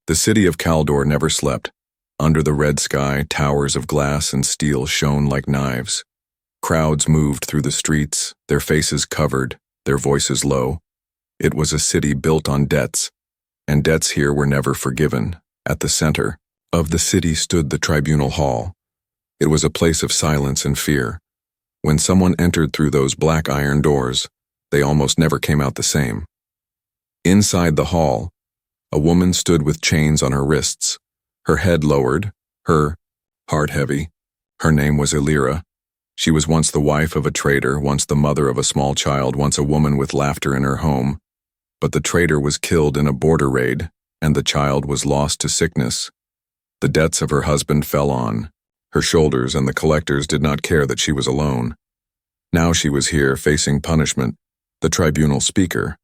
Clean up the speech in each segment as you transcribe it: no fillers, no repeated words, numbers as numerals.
The city of Caldor never slept. Under the red sky, towers of glass and steel shone like knives. Crowds moved through the streets, their faces covered, their voices low. It was a city built on debts, and debts here were never forgiven. At the center of the city stood the tribunal hall. It was a place of silence and fear. When someone entered through those black iron doors, they almost never came out the same. Inside the hall, a woman stood with chains on her wrists, her head lowered, her heart heavy. Her name was Elira. She was once the wife of a trader, once the mother of a small child, once a woman with laughter in her home. But the trader was killed in a border raid, and the child was lost to sickness. The debts of her husband fell on her shoulders, and the collectors did not care that she was alone. Now she was here, facing punishment, the tribunal speaker.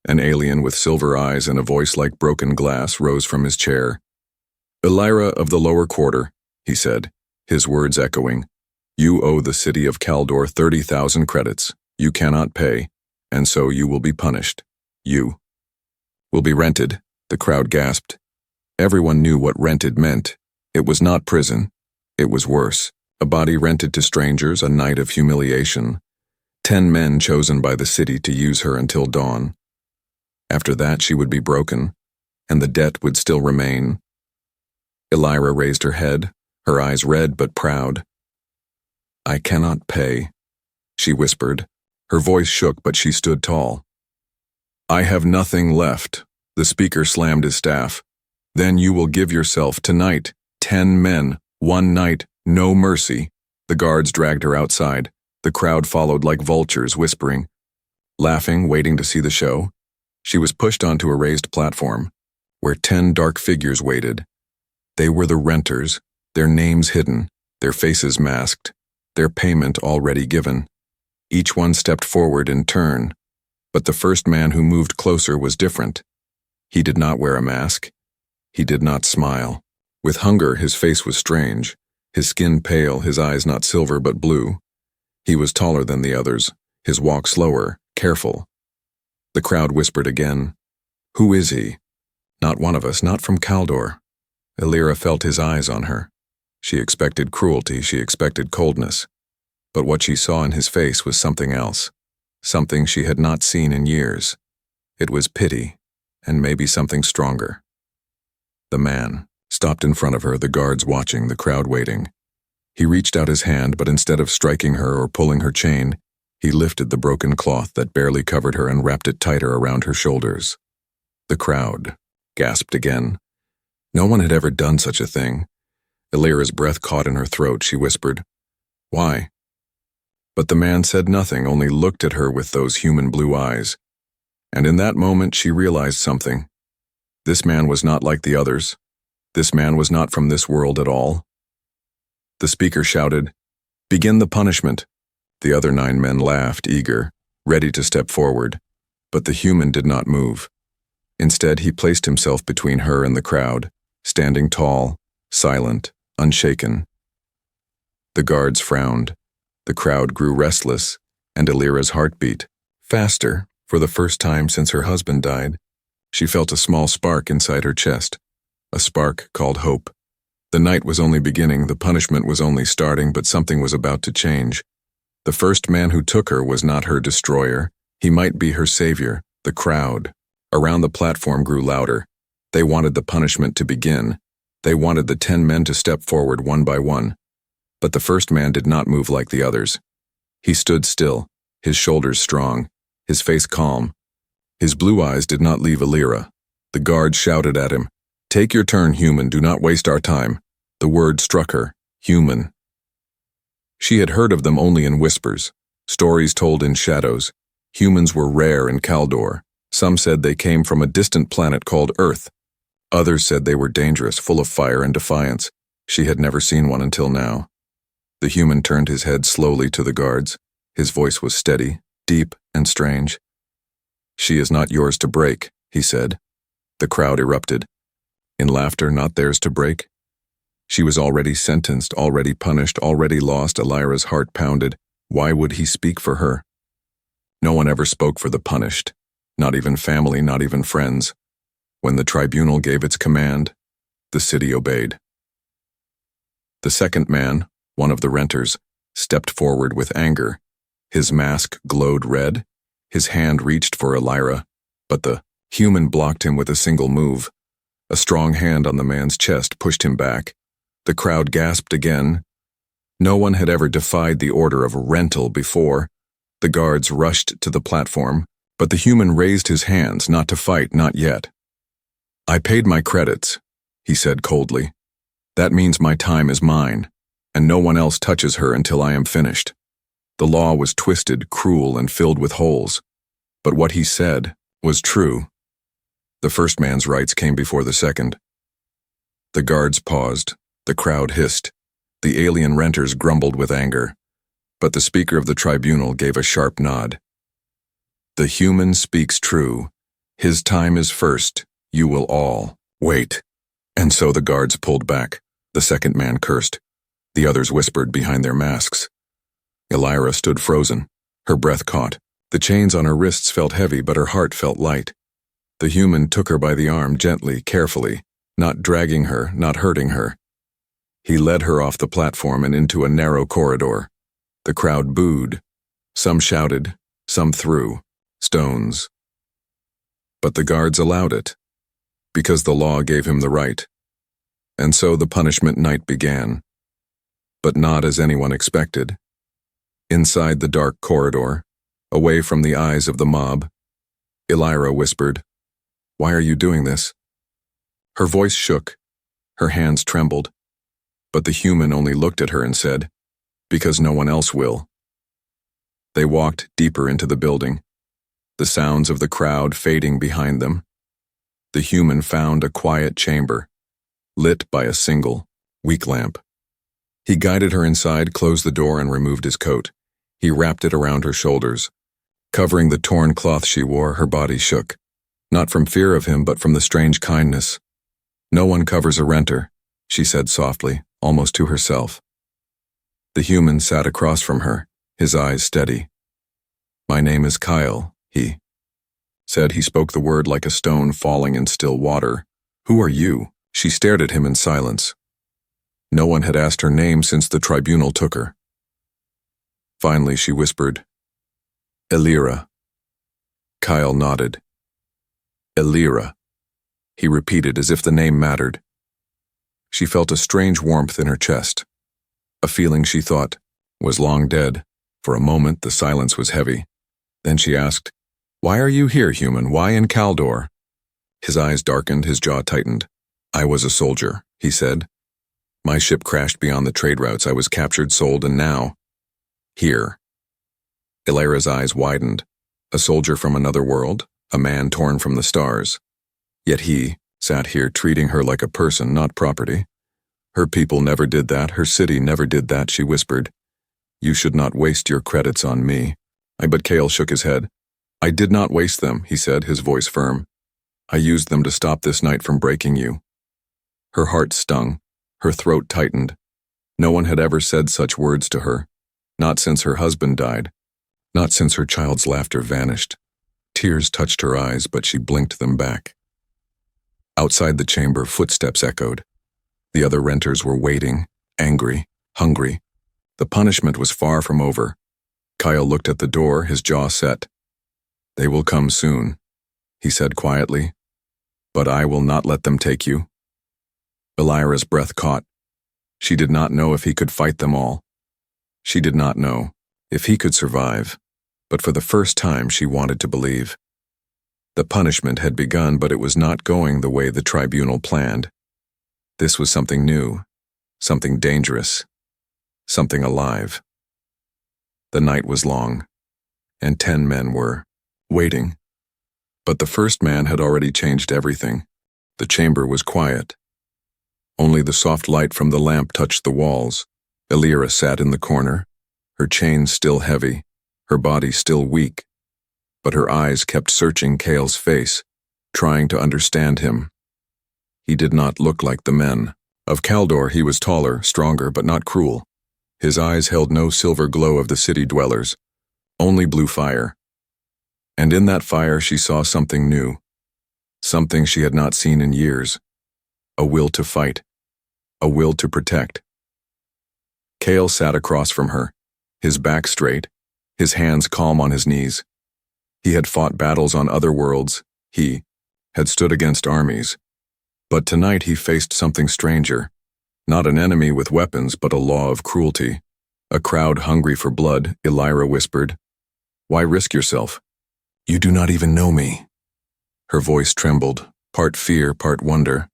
An alien with silver eyes and a voice like broken glass rose from his chair. "Elira of the lower quarter," he said, his words echoing. "You owe the city of Caldor 30,000 credits. You cannot pay, and so you will be punished. You will be rented," the crowd gasped. Everyone knew what rented meant. It was not prison. It was worse. A body rented to strangers, a night of humiliation. 10 men chosen by the city to use her until dawn. After that, she would be broken, and the debt would still remain. Elira raised her head, her eyes red but proud. "I cannot pay," she whispered. Her voice shook, but she stood tall. "I have nothing left," the speaker slammed his staff. "Then you will give yourself tonight. 10 men, 1 night, no mercy." The guards dragged her outside. The crowd followed like vultures, whispering, laughing, waiting to see the show. She was pushed onto a raised platform, where 10 dark figures waited. They were the renters, their names hidden, their faces masked, their payment already given. Each one stepped forward in turn, but the first man who moved closer was different. He did not wear a mask. He did not smile. With hunger, his face was strange, his skin pale, his eyes not silver but blue. He was taller than the others, his walk slower, careful. The crowd whispered again, "Who is he?" "Not one of us, not from Caldor." Elira felt his eyes on her. She expected cruelty, she expected coldness. But what she saw in his face was something else, something she had not seen in years. It was pity, and maybe something stronger. The man stopped in front of her, the guards watching, the crowd waiting. He reached out his hand, but instead of striking her or pulling her chain, he lifted the broken cloth that barely covered her and wrapped it tighter around her shoulders. The crowd gasped again. No one had ever done such a thing. Elira's breath caught in her throat. She whispered, "Why?" But the man said nothing, only looked at her with those human blue eyes. And in that moment she realized something. This man was not like the others. This man was not from this world at all. The speaker shouted, "Begin the punishment." The other 9 men laughed, eager, ready to step forward. But the human did not move. Instead, he placed himself between her and the crowd, standing tall, silent, unshaken. The guards frowned. The crowd grew restless, and Elira's heart beat faster. For the first time since her husband died, she felt a small spark inside her chest, a spark called hope. The night was only beginning, the punishment was only starting, but something was about to change. The first man who took her was not her destroyer. He might be her savior. The crowd around the platform grew louder. They wanted the punishment to begin. They wanted the 10 men to step forward one by one. But the first man did not move like the others. He stood still, his shoulders strong, his face calm. His blue eyes did not leave Elira. The guards shouted at him, "Take your turn, human, do not waste our time." The word struck her, human. She had heard of them only in whispers, stories told in shadows. Humans were rare in Caldor. Some said they came from a distant planet called Earth. Others said they were dangerous, full of fire and defiance. She had never seen one until now. The human turned his head slowly to the guards. His voice was steady, deep, and strange. "She is not yours to break," he said. The crowd erupted. In laughter, not theirs to break. She was already sentenced, already punished, already lost. Elira's heart pounded. Why would he speak for her? No one ever spoke for the punished. Not even family, not even friends. When the tribunal gave its command, the city obeyed. The second man, one of the renters, stepped forward with anger. His mask glowed red. His hand reached for Elira, but the human blocked him with a single move. A strong hand on the man's chest pushed him back. The crowd gasped again. No one had ever defied the order of rental before. The guards rushed to the platform, but the human raised his hands, not to fight, not yet. "I paid my credits," he said coldly. "That means my time is mine, and no one else touches her until I am finished." The law was twisted, cruel, and filled with holes. But what he said was true. The first man's rights came before the second. The guards paused. The crowd hissed. The alien renters grumbled with anger. But the speaker of the tribunal gave a sharp nod. "The human speaks true. His time is first. You will all wait." And so the guards pulled back. The second man cursed. The others whispered behind their masks. Elira stood frozen. Her breath caught. The chains on her wrists felt heavy, but her heart felt light. The human took her by the arm gently, carefully, not dragging her, not hurting her. He led her off the platform and into a narrow corridor. The crowd booed. Some shouted, some threw stones. But the guards allowed it, because the law gave him the right. And so the punishment night began. But not as anyone expected. Inside the dark corridor, away from the eyes of the mob, Elira whispered, "Why are you doing this?" Her voice shook. Her hands trembled. But the human only looked at her and said, "Because no one else will." They walked deeper into the building, the sounds of the crowd fading behind them. The human found a quiet chamber, lit by a single, weak lamp. He guided her inside, closed the door, and removed his coat. He wrapped it around her shoulders. Covering the torn cloth she wore, her body shook. Not from fear of him, but from the strange kindness. "No one covers a renter," she said softly, almost to herself. The human sat across from her, his eyes steady. "My name is Kyle," he said. He spoke the word like a stone falling in still water. "Who are you?" She stared at him in silence. No one had asked her name since the tribunal took her. Finally, she whispered, "Elira." Kyle nodded. "Elira," he repeated as if the name mattered. She felt a strange warmth in her chest, a feeling she thought was long dead. For a moment, the silence was heavy. Then she asked, "Why are you here, human? Why in Caldor?" His eyes darkened, his jaw tightened. "I was a soldier," he said. "My ship crashed beyond the trade routes. I was captured, sold, and now here." Elira's eyes widened. A soldier from another world, a man torn from the stars. Yet he sat here treating her like a person, not property. "Her people never did that. Her city never did that," she whispered. "You should not waste your credits on me." But Kale shook his head. "I did not waste them," he said, his voice firm. "I used them to stop this night from breaking you." Her heart stung. Her throat tightened. No one had ever said such words to her. Not since her husband died. Not since her child's laughter vanished. Tears touched her eyes, but she blinked them back. Outside the chamber, footsteps echoed. The other renters were waiting, angry, hungry. The punishment was far from over. Kyle looked at the door, his jaw set. "They will come soon," he said quietly. "But I will not let them take you." Elira's breath caught. She did not know if he could fight them all. She did not know if he could survive. But for the first time, she wanted to believe. The punishment had begun, but it was not going the way the tribunal planned. This was something new, something dangerous, something alive. The night was long, and 10 men were waiting. But the first man had already changed everything. The chamber was quiet. Only the soft light from the lamp touched the walls. Elira sat in the corner, her chains still heavy, her body still weak. But her eyes kept searching Kale's face, trying to understand him. He did not look like the men. Of Caldor, he was taller, stronger, but not cruel. His eyes held no silver glow of the city dwellers, only blue fire. And in that fire she saw something new. something she had not seen in years. A will to fight. A will to protect. Cale sat across from her, his back straight, his hands calm on his knees. He had fought battles on other worlds. He had stood against armies. But tonight he faced something stranger. Not an enemy with weapons, but a law of cruelty. A crowd hungry for blood, Elira whispered. Why risk yourself? You do not even know me. Her voice trembled, part fear, part wonder.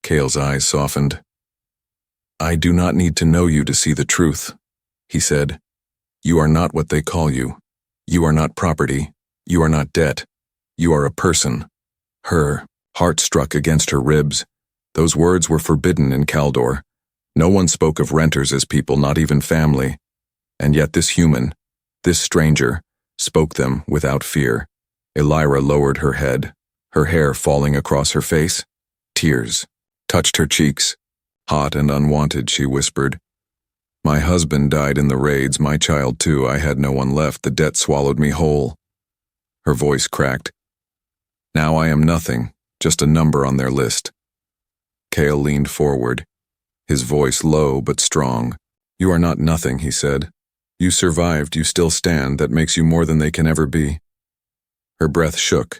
Cale's eyes softened. I do not need to know you to see the truth, he said. You are not what they call you. You are not property. You are not debt. You are a person. Her heart struck against her ribs. Those words were forbidden in Caldor. No one spoke of renters as people, not even family. And yet this human, this stranger, spoke them without fear. Elira lowered her head, her hair falling across her face. Tears touched her cheeks. Hot and unwanted, she whispered. My husband died in the raids, my child too. I had no one left. The debt swallowed me whole. Her voice cracked. Now I am nothing, just a number on their list. Cale leaned forward, his voice low but strong. You are not nothing, he said. You survived, you still stand. That makes you more than they can ever be. Her breath shook.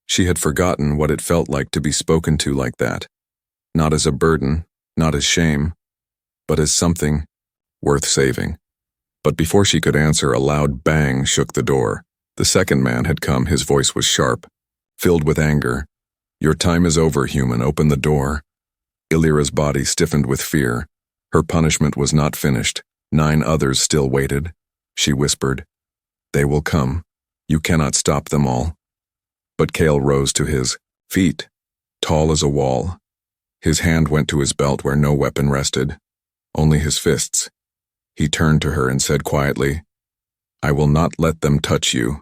She had forgotten what it felt like to be spoken to like that. Not as a burden, not as shame, but as something worth saving. But before she could answer, a loud bang shook the door. The second man had come. His voice was sharp, filled with anger. Your time is over, human. Open the door. Elira's body stiffened with fear. Her punishment was not finished. 9 others still waited. She whispered, They will come. You cannot stop them all. But Cale rose to his feet, tall as a wall. His hand went to his belt where no weapon rested, only his fists. He turned to her and said quietly, I will not let them touch you.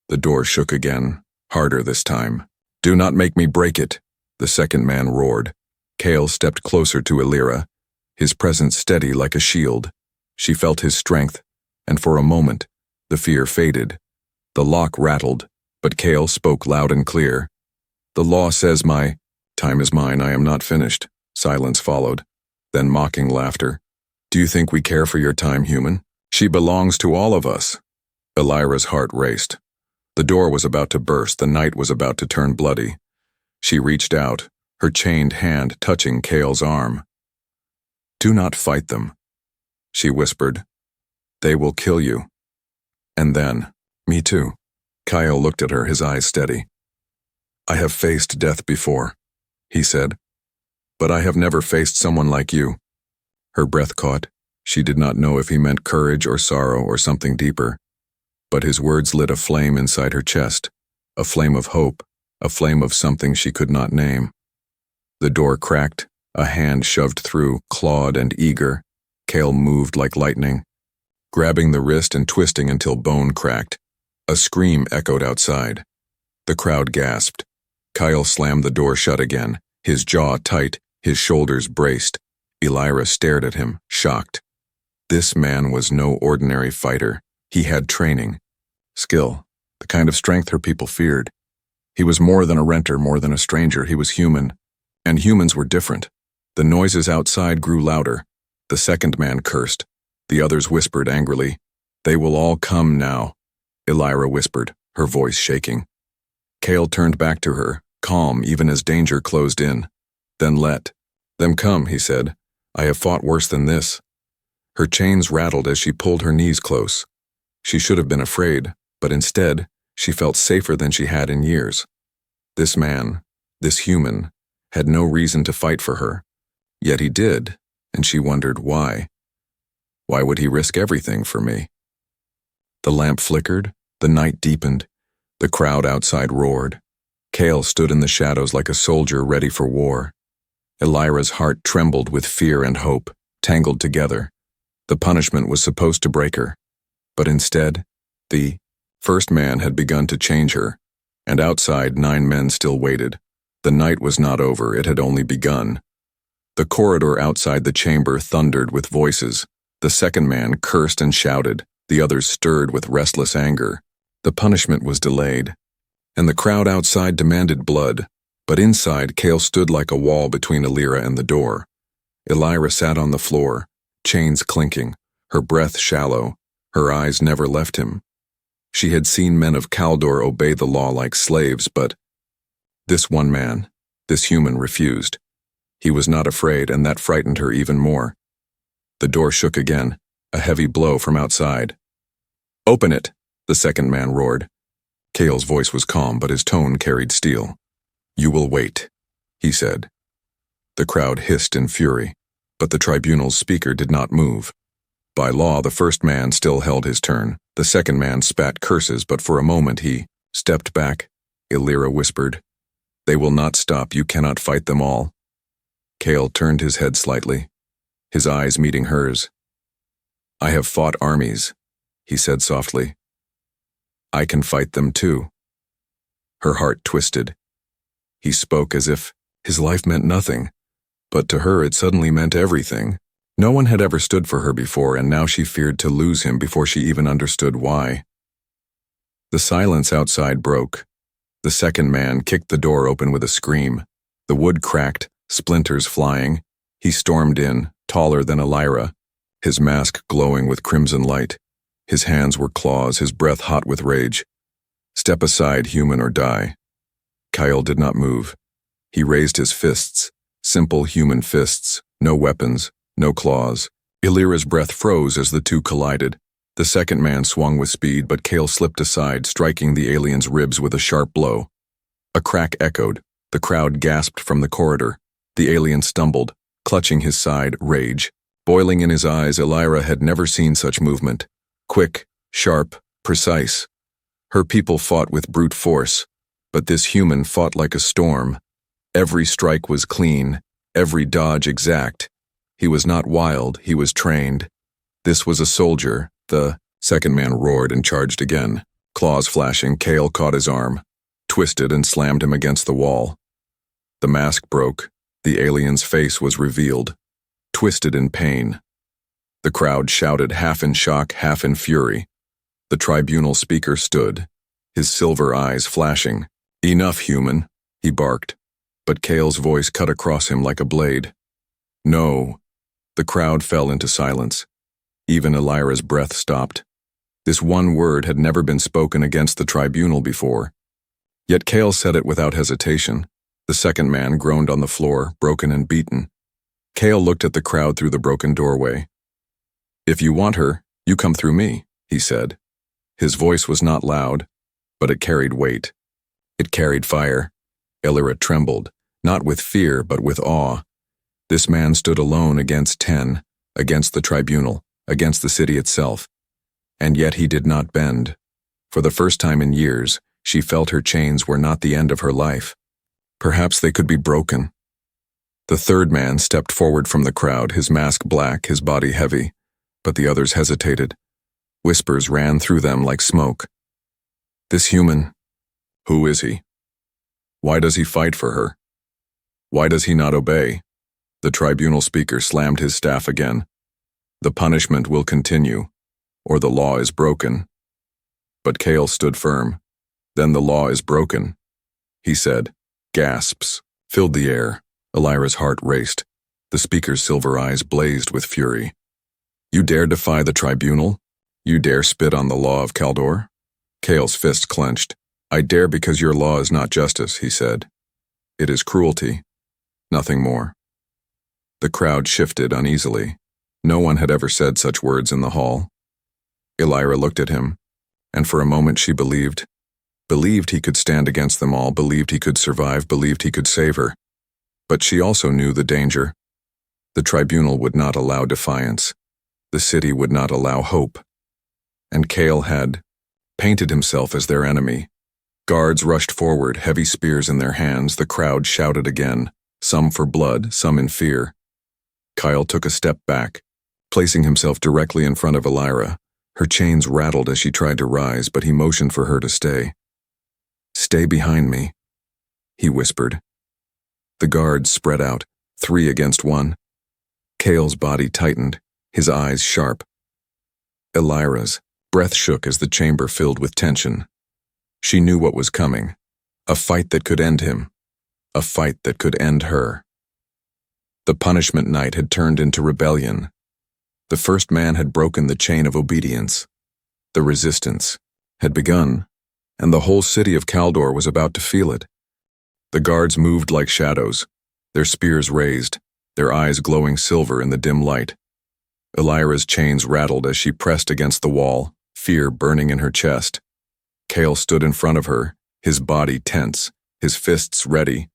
The door shook again, harder this time. Do not make me break it, the second man roared. Cale stepped closer to Elira, his presence steady like a shield. She felt his strength, and for a moment, the fear faded. The lock rattled, but Cale spoke loud and clear. The law says my time is mine. I am not finished. Silence followed, then mocking laughter. Do you think we care for your time, human? She belongs to all of us. Elira's heart raced. The door was about to burst. The night was about to turn bloody. She reached out, her chained hand touching Cale's arm. Do not fight them, she whispered. They will kill you. And then, me too. Cale looked at her, his eyes steady. I have faced death before, he said, but I have never faced someone like you. Her breath caught. She did not know if he meant courage or sorrow or something deeper. But his words lit a flame inside her chest, a flame of hope, a flame of something she could not name. The door cracked, a hand shoved through, clawed and eager. Cale moved like lightning, grabbing the wrist and twisting until bone cracked. A scream echoed outside. The crowd gasped. Cale slammed the door shut again, his jaw tight, his shoulders braced. Elira stared at him, shocked. This man was no ordinary fighter. He had training, skill, the kind of strength her people feared. He was more than a renter, more than a stranger. He was human. And humans were different. The noises outside grew louder. The second man cursed. The others whispered angrily. They will all come now, Elira whispered, her voice shaking. Cale turned back to her, calm even as danger closed in. Then let them come, he said. I have fought worse than this. Her chains rattled as she pulled her knees close. She should have been afraid, but instead, she felt safer than she had in years. This man, this human, had no reason to fight for her. Yet he did, and she wondered why. Why would he risk everything for me? The lamp flickered, the night deepened, the crowd outside roared. Cale stood in the shadows like a soldier ready for war. Elira's heart trembled with fear and hope, tangled together. The punishment was supposed to break her, but instead, the first man had begun to change her, and outside 9 men still waited. The night was not over, it had only begun. The corridor outside the chamber thundered with voices. The second man cursed and shouted. The others stirred with restless anger. The punishment was delayed. and the crowd outside demanded blood, but inside Cale stood like a wall between Elira and the door. Elira sat on the floor, chains clinking, her breath shallow, her eyes never left him. She had seen men of Caldor obey the law like slaves, but this one man, this human, refused. He was not afraid, and that frightened her even more. The door shook again, a heavy blow from outside. "Open it," the second man roared. Cale's voice was calm, but his tone carried steel. "You will wait," he said. The crowd hissed in fury, but the tribunal's speaker did not move. By law, the first man still held his turn. The second man spat curses, but for a moment he stepped back. Elira whispered, "They will not stop. You cannot fight them all." Cale turned his head slightly, his eyes meeting hers. "I have fought armies," he said softly. "I can fight them too." Her heart twisted. He spoke as if his life meant nothing, but to her it suddenly meant everything. No one had ever stood for her before, and now she feared to lose him before she even understood why. The silence outside broke. The second man kicked the door open with a scream. The wood cracked, splinters flying. He stormed in, taller than Elira, his mask glowing with crimson light. His hands were claws, his breath hot with rage. "Step aside, human, or die." Cale did not move. He raised his fists, simple human fists, no weapons, no claws. Elira's breath froze as the two collided. The second man swung with speed, but Cale slipped aside, striking the alien's ribs with a sharp blow. A crack echoed. The crowd gasped from the corridor. The alien stumbled, clutching his side, rage boiling in his eyes. Elira had never seen such movement. Quick, sharp, precise. Her people fought with brute force, but this human fought like a storm. Every strike was clean, every dodge exact. He was not wild, he was trained. This was a soldier. The second man roared and charged again. Claws flashing, Cale caught his arm, twisted and slammed him against the wall. The mask broke. The alien's face was revealed, twisted in pain. The crowd shouted, half in shock, half in fury. The tribunal speaker stood, his silver eyes flashing. "Enough, human," he barked, but Cale's voice cut across him like a blade. "No." The crowd fell into silence. Even Elira's breath stopped. This one word had never been spoken against the tribunal before. Yet Cale said it without hesitation. The second man groaned on the floor, broken and beaten. Cale looked at the crowd through the broken doorway. "If you want her, you come through me," he said. His voice was not loud, but it carried weight. It carried fire. Elira trembled, not with fear, but with awe. This man stood alone against 10, against the tribunal, against the city itself. And yet he did not bend. For the first time in years, she felt her chains were not the end of her life. Perhaps they could be broken. The third man stepped forward from the crowd, his mask black, his body heavy, but the others hesitated. Whispers ran through them like smoke. "This human, who is he? Why does he fight for her? Why does he not obey?" The tribunal speaker slammed his staff again. "The punishment will continue, or the law is broken." But Cale stood firm. "Then the law is broken," he said. Gasps filled the air. Elira's heart raced. The speaker's silver eyes blazed with fury. "You dare defy the tribunal? You dare spit on the law of Caldor?" Cale's fist clenched. "I dare because your law is not justice," he said. "It is cruelty, nothing more." The crowd shifted uneasily. No one had ever said such words in the hall. Elira looked at him, and for a moment she believed he could stand against them all, believed he could survive, believed he could save her. But she also knew the danger. The tribunal would not allow defiance. The city would not allow hope. And Cale had painted himself as their enemy. Guards rushed forward, heavy spears in their hands. The crowd shouted again, some for blood, some in fear. Cale took a step back, placing himself directly in front of Elira. Her chains rattled as she tried to rise, but he motioned for her to stay. "Stay behind me," he whispered. The guards spread out, 3 against 1. Cale's body tightened, his eyes sharp. Elira's breath shook as the chamber filled with tension. She knew what was coming. A fight that could end him. A fight that could end her. The punishment night had turned into rebellion. The first man had broken the chain of obedience. The resistance had begun, and the whole city of Kaldor was about to feel it. The guards moved like shadows, their spears raised, their eyes glowing silver in the dim light. Elira's chains rattled as she pressed against the wall, fear burning in her chest. Cale stood in front of her, his body tense, his fists ready.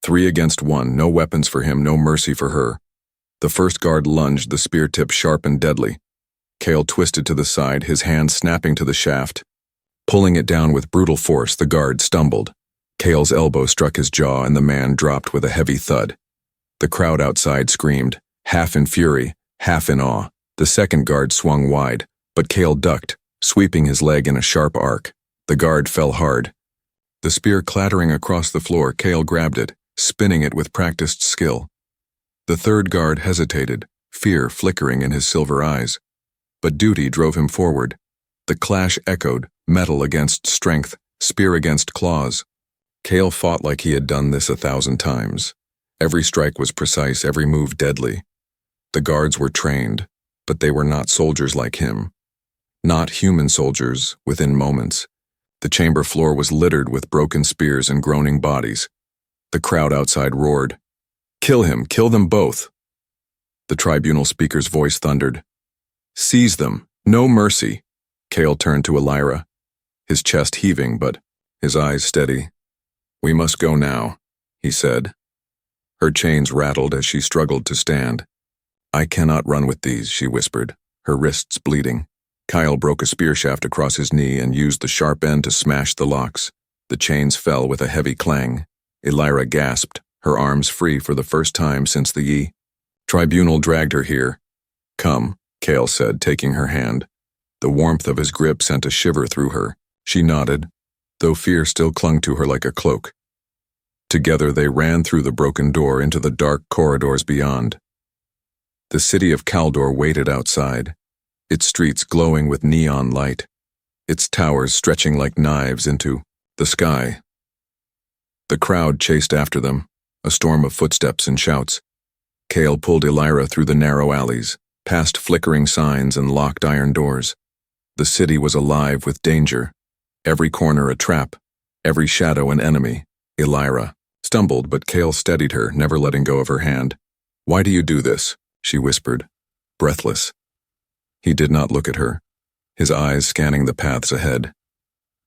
3 against 1, no weapons for him, no mercy for her. The first guard lunged, the spear tip sharp and deadly. Cale twisted to the side, his hand snapping to the shaft. Pulling it down with brutal force, the guard stumbled. Cale's elbow struck his jaw and the man dropped with a heavy thud. The crowd outside screamed, half in fury, half in awe. The second guard swung wide, but Cale ducked, sweeping his leg in a sharp arc. The guard fell hard. The spear clattering across the floor, Cale grabbed it, spinning it with practiced skill. The third guard hesitated, fear flickering in his silver eyes. But duty drove him forward. The clash echoed, metal against strength, spear against claws. Cale fought like he had done this 1,000 times. Every strike was precise, every move deadly. The guards were trained, but they were not soldiers like him. Not human soldiers, within moments. The chamber floor was littered with broken spears and groaning bodies. The crowd outside roared, "Kill him, kill them both!" The tribunal speaker's voice thundered, "Seize them, no mercy!" Cale turned to Elira, his chest heaving but his eyes steady. "We must go now," he said. Her chains rattled as she struggled to stand. "I cannot run with these," she whispered, her wrists bleeding. Kyle broke a spear shaft across his knee and used the sharp end to smash the locks. The chains fell with a heavy clang. Elira gasped, her arms free for the first time since the tribunal dragged her here. "Come," Cale said, taking her hand. The warmth of his grip sent a shiver through her. She nodded, though fear still clung to her like a cloak. Together they ran through the broken door into the dark corridors beyond. The city of Kaldor waited outside, its streets glowing with neon light, its towers stretching like knives into the sky. The crowd chased after them, a storm of footsteps and shouts. Cale pulled Elira through the narrow alleys, past flickering signs and locked iron doors. The city was alive with danger, every corner a trap, every shadow an enemy. Elira stumbled, but Cale steadied her, never letting go of her hand. "Why do you do this?" she whispered, breathless. He did not look at her, his eyes scanning the paths ahead.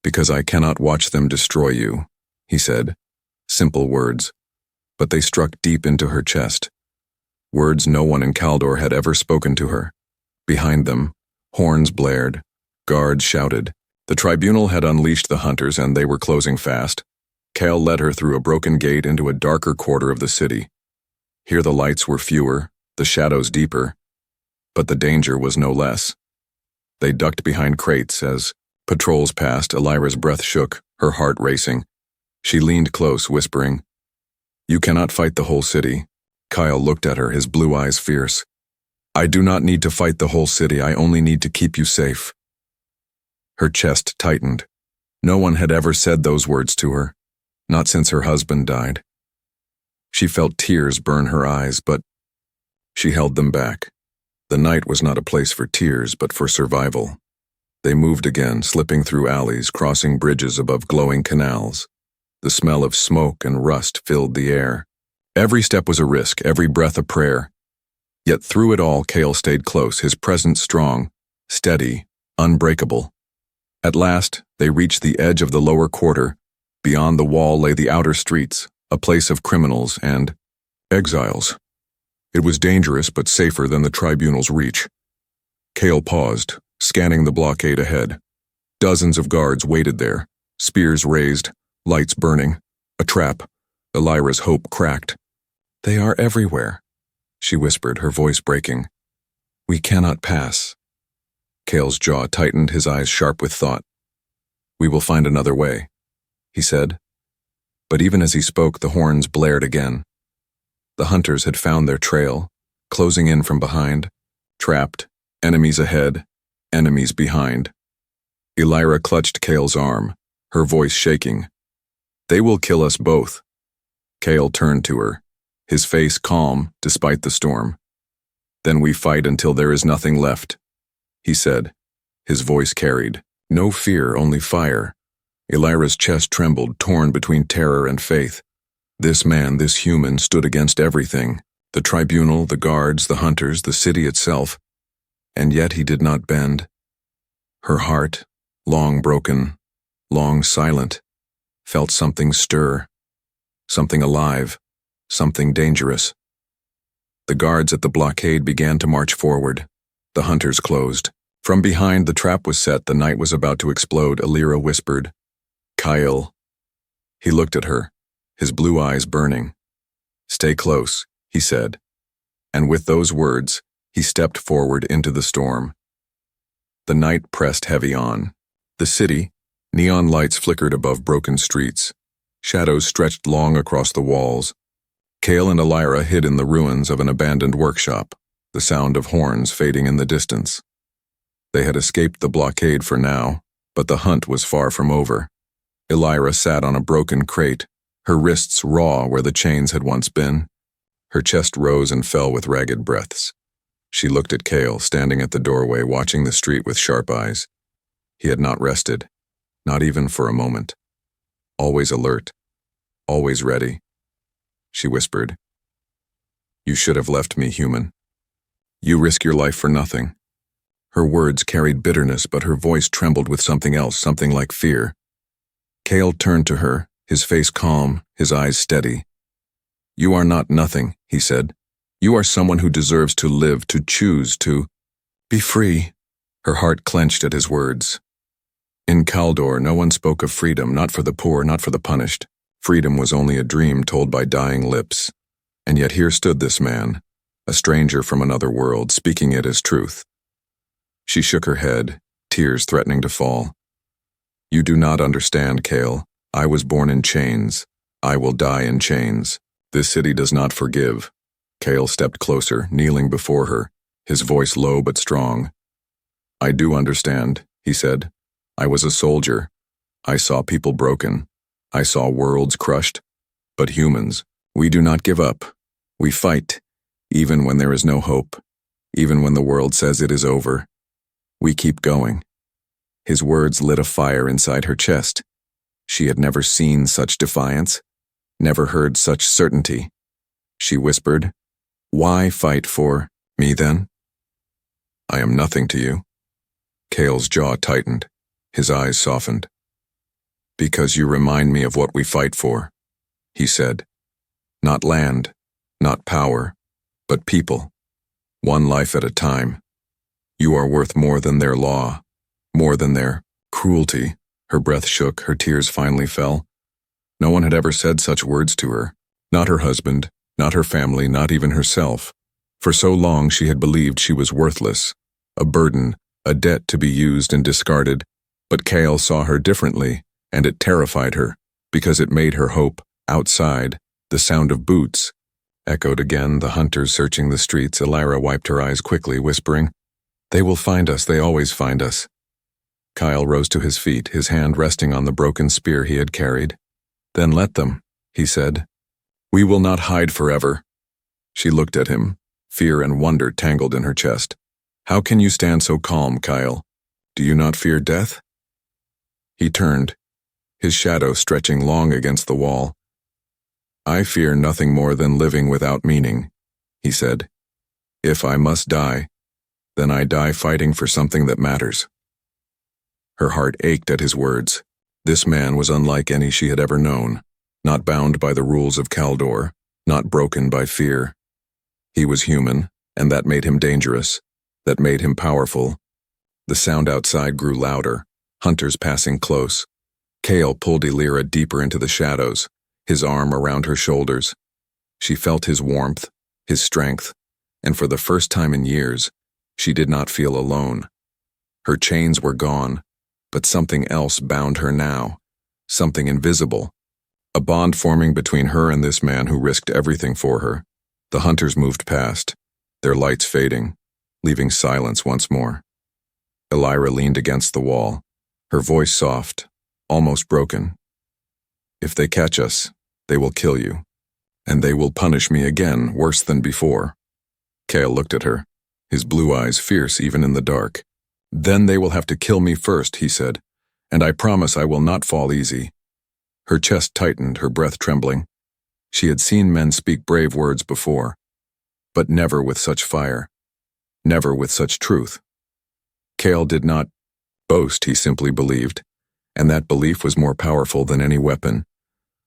"Because I cannot watch them destroy you," he said. Simple words, but they struck deep into her chest. Words no one in Kaldor had ever spoken to her. Behind them, horns blared, guards shouted. The tribunal had unleashed the hunters and they were closing fast. Cale led her through a broken gate into a darker quarter of the city. Here the lights were fewer, the shadows deeper, but the danger was no less. They ducked behind crates as patrols passed. Elira's breath shook, her heart racing. She leaned close, whispering, "You cannot fight the whole city." Kyle looked at her, his blue eyes fierce. "I do not need to fight the whole city, I only need to keep you safe." Her chest tightened. No one had ever said those words to her, not since her husband died. She felt tears burn her eyes, but she held them back. The night was not a place for tears, but for survival. They moved again, slipping through alleys, crossing bridges above glowing canals. The smell of smoke and rust filled the air. Every step was a risk, every breath a prayer. Yet through it all, Cale stayed close, his presence strong, steady, unbreakable. At last, they reached the edge of the lower quarter. Beyond the wall lay the outer streets, a place of criminals and exiles. It was dangerous but safer than the tribunal's reach. Cale paused, scanning the blockade ahead. Dozens of guards waited there, spears raised, lights burning. A trap. Elira's hope cracked. "They are everywhere," she whispered, her voice breaking. "We cannot pass." Cale's jaw tightened, his eyes sharp with thought. "We will find another way," he said. But even as he spoke, the horns blared again. The hunters had found their trail, closing in from behind, trapped, enemies ahead, enemies behind. Elira clutched Cale's arm, her voice shaking. They will kill us both. Cale turned to her, his face calm despite the storm. Then we fight until there is nothing left, he said. His voice carried. No fear, only fire. Elira's chest trembled, torn between terror and faith. This man, this human, stood against everything. The tribunal, the guards, the hunters, the city itself. And yet he did not bend. Her heart, long broken, long silent, felt something stir. Something alive. Something dangerous. The guards at the blockade began to march forward. The hunters closed. From behind the trap was set, the night was about to explode. Elira whispered, "Kyle." He looked at her, his blue eyes burning. "Stay close," he said. And with those words, he stepped forward into the storm. The night pressed heavy on. The city, neon lights flickered above broken streets. Shadows stretched long across the walls. Cale and Elira hid in the ruins of an abandoned workshop, the sound of horns fading in the distance. They had escaped the blockade for now, but the hunt was far from over. Elira sat on a broken crate, her wrists raw where the chains had once been. Her chest rose and fell with ragged breaths. She looked at Cale, standing at the doorway, watching the street with sharp eyes. He had not rested, not even for a moment. Always alert, always ready. She whispered, "You should have left me, human. You risk your life for nothing." Her words carried bitterness, but her voice trembled with something else, something like fear. Cale turned to her, his face calm, his eyes steady. "You are not nothing," he said. "You are someone who deserves to live, to choose, to be free." Her heart clenched at his words. In Kaldor, no one spoke of freedom, not for the poor, not for the punished. Freedom was only a dream told by dying lips. And yet here stood this man, a stranger from another world, speaking it as truth. She shook her head, tears threatening to fall. "You do not understand, Cale. I was born in chains. I will die in chains. This city does not forgive." Cale stepped closer, kneeling before her, his voice low but strong. "I do understand," he said. "I was a soldier. I saw people broken. I saw worlds crushed. But humans, we do not give up. We fight, even when there is no hope, even when the world says it is over. We keep going." His words lit a fire inside her chest. She had never seen such defiance, never heard such certainty. She whispered, "Why fight for me then?" "I am nothing to you." Cale's jaw tightened, his eyes softened. "Because you remind me of what we fight for," he said. "Not land, not power, but people. One life at a time. You are worth more than their law, more than their cruelty." Her breath shook, her tears finally fell. No one had ever said such words to her. Not her husband, not her family, not even herself. For so long she had believed she was worthless, a burden, a debt to be used and discarded. But Cale saw her differently, and it terrified her, because it made her hope. Outside, the sound of boots echoed again, the hunters searching the streets. Elira wiped her eyes quickly, whispering, "They will find us, they always find us." Kyle rose to his feet, his hand resting on the broken spear he had carried. "Then let them," he said. "We will not hide forever." She looked at him, fear and wonder tangled in her chest. "How can you stand so calm, Kyle? Do you not fear death?" He turned, his shadow stretching long against the wall. "I fear nothing more than living without meaning," he said. "If I must die, then I die fighting for something that matters." Her heart ached at his words. This man was unlike any she had ever known, not bound by the rules of Kaldor, not broken by fear. He was human, and that made him dangerous, that made him powerful. The sound outside grew louder, hunters passing close. Cale pulled Elira deeper into the shadows, his arm around her shoulders. She felt his warmth, his strength, and for the first time in years, she did not feel alone. Her chains were gone, but something else bound her now, something invisible, a bond forming between her and this man who risked everything for her. The hunters moved past, their lights fading, leaving silence once more. Elira leaned against the wall, her voice soft, almost broken. If they catch us, they will kill you. And they will punish me again, worse than before. Cale looked at her, his blue eyes fierce even in the dark. Then they will have to kill me first, he said, and I promise I will not fall easy. Her chest tightened, her breath trembling. She had seen men speak brave words before, but never with such fire, never with such truth. Cale did not boast, he simply believed, and that belief was more powerful than any weapon.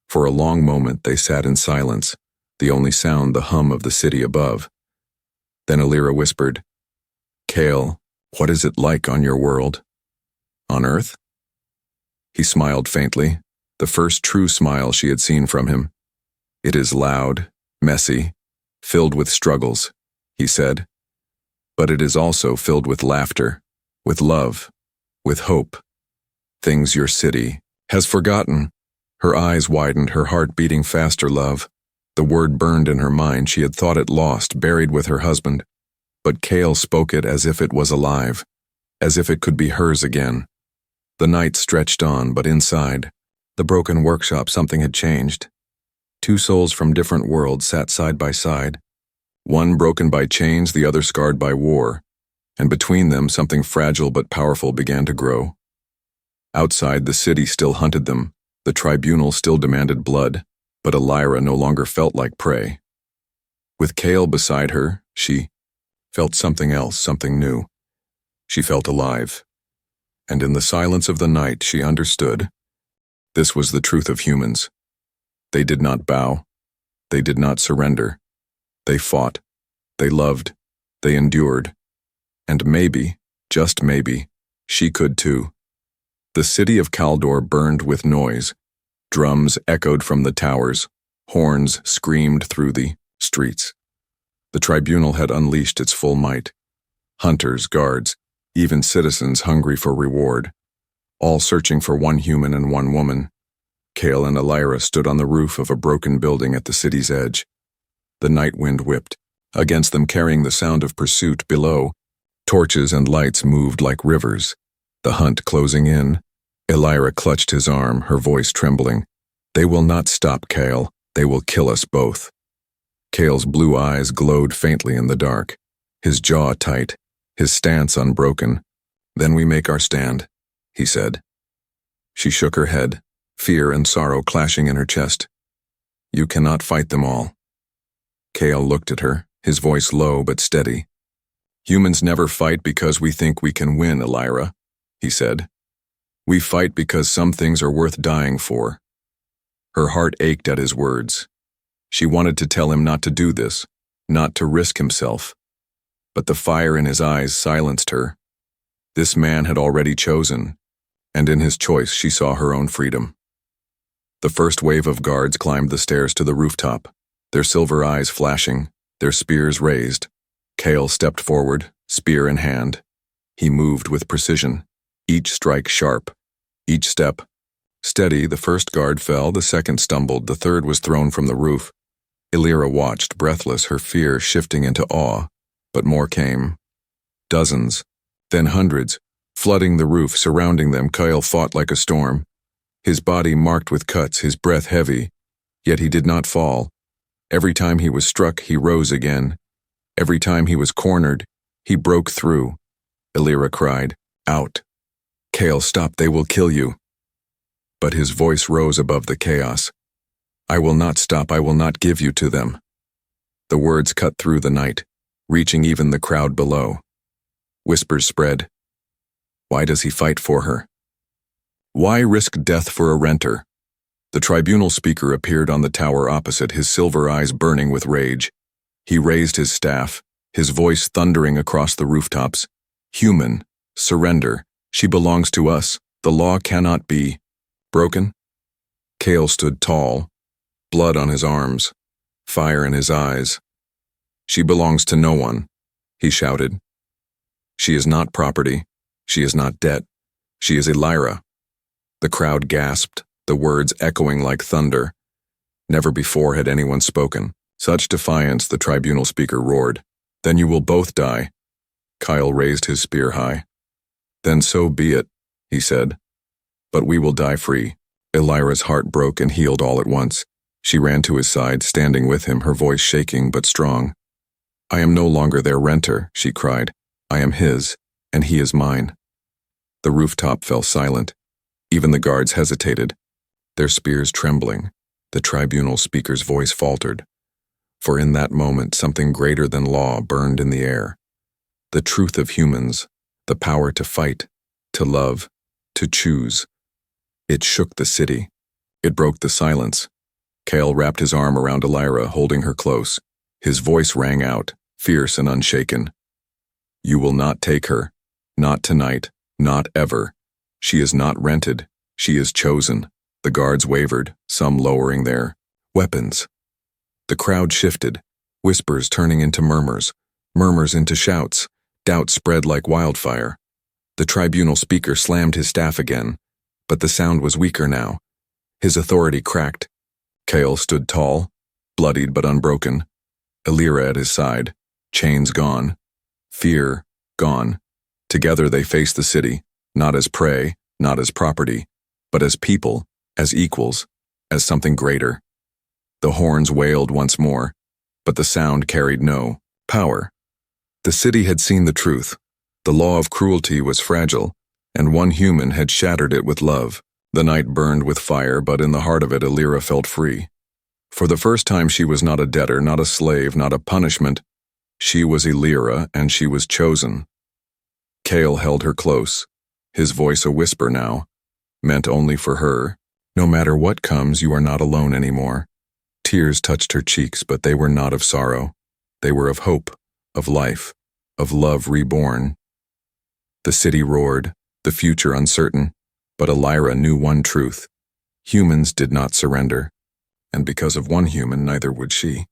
For a long moment they sat in silence, the only sound the hum of the city above. Then Illyra whispered, Cale, what is it like on your world? On Earth? He smiled faintly, the first true smile she had seen from him. It is loud, messy, filled with struggles, he said. But it is also filled with laughter, with love, with hope. Things your city has forgotten. Her eyes widened, her heart beating faster, love. The word burned in her mind. She had thought it lost, buried with her husband. But Cale spoke it as if it was alive, as if it could be hers again. The night stretched on, but inside the broken workshop something had changed. Two souls from different worlds sat side by side, one broken by chains, the other scarred by war, and between them something fragile but powerful began to grow. Outside, the city still hunted them, the tribunal still demanded blood, but Illyra no longer felt like prey. With Cale beside her, she felt something else, something new. She felt alive. And in the silence of the night, she understood. This was the truth of humans. They did not bow. They did not surrender. They fought. They loved. They endured. And maybe, just maybe, she could too. The city of Kaldor burned with noise. Drums echoed from the towers. Horns screamed through the streets. The tribunal had unleashed its full might. Hunters, guards, even citizens hungry for reward, all searching for one human and one woman. Cale and Illyra stood on the roof of a broken building at the city's edge. The night wind whipped against them, carrying the sound of pursuit below. Torches and lights moved like rivers. The hunt closing in. Illyra clutched his arm, her voice trembling. They will not stop, Cale. They will kill us both. Cale's blue eyes glowed faintly in the dark, his jaw tight, his stance unbroken. Then we make our stand, he said. She shook her head, fear and sorrow clashing in her chest. You cannot fight them all. Cale looked at her, his voice low but steady. Humans never fight because we think we can win, Illyra, he said. We fight because some things are worth dying for. Her heart ached at his words. She wanted to tell him not to do this, not to risk himself. But the fire in his eyes silenced her. This man had already chosen, and in his choice she saw her own freedom. The first wave of guards climbed the stairs to the rooftop, their silver eyes flashing, their spears raised. Cale stepped forward, spear in hand. He moved with precision, each strike sharp, each step steady. The first guard fell, the second stumbled, the third was thrown from the roof. Illyra watched, breathless, her fear shifting into awe, but more came. Dozens, then hundreds, flooding the roof, surrounding them. Cale fought like a storm, his body marked with cuts, his breath heavy, yet he did not fall. Every time he was struck, he rose again. Every time he was cornered, he broke through. Illyra cried, out. Cale, stop, they will kill you. But his voice rose above the chaos. I will not stop, I will not give you to them. The words cut through the night, reaching even the crowd below. Whispers spread. Why does he fight for her? Why risk death for a renter? The tribunal speaker appeared on the tower opposite, his silver eyes burning with rage. He raised his staff, his voice thundering across the rooftops. Human, surrender. She belongs to us. The law cannot be broken. Cale stood tall, blood on his arms, fire in his eyes. She belongs to no one, he shouted. She is not property. She is not debt. She is Illyra. The crowd gasped, the words echoing like thunder. Never before had anyone spoken such defiance. The tribunal speaker roared. Then you will both die. Cale raised his spear high. Then so be it, he said. But we will die free. Elira's heart broke and healed all at once. She ran to his side, standing with him, her voice shaking but strong. "I am no longer their renter," she cried. "I am his, and he is mine." The rooftop fell silent. Even the guards hesitated, their spears trembling. The tribunal speaker's voice faltered. For in that moment, something greater than law burned in the air. The truth of humans, the power to fight, to love, to choose. It shook the city. It broke the silence. Cale wrapped his arm around Elira, holding her close. His voice rang out, fierce and unshaken. "You will not take her. Not tonight. Not ever. She is not rented. She is chosen." The guards wavered, some lowering their weapons. The crowd shifted, whispers turning into murmurs, murmurs into shouts. Doubt spread like wildfire. The tribunal speaker slammed his staff again, but the sound was weaker now. His authority cracked. Cale stood tall, bloodied but unbroken. Elira at his side, chains gone, fear gone. Together they faced the city, not as prey, not as property, but as people, as equals, as something greater. The horns wailed once more, but the sound carried no power. The city had seen the truth. The law of cruelty was fragile, and one human had shattered it with love. The night burned with fire, but in the heart of it, Elira felt free. For the first time, she was not a debtor, not a slave, not a punishment. She was Elira, and she was chosen. Cale held her close, his voice a whisper now, meant only for her. "No matter what comes, you are not alone anymore." Tears touched her cheeks, but they were not of sorrow. They were of hope, of life, of love reborn. The city roared, the future uncertain, but Elira knew one truth. Humans did not surrender, and because of one human, neither would she.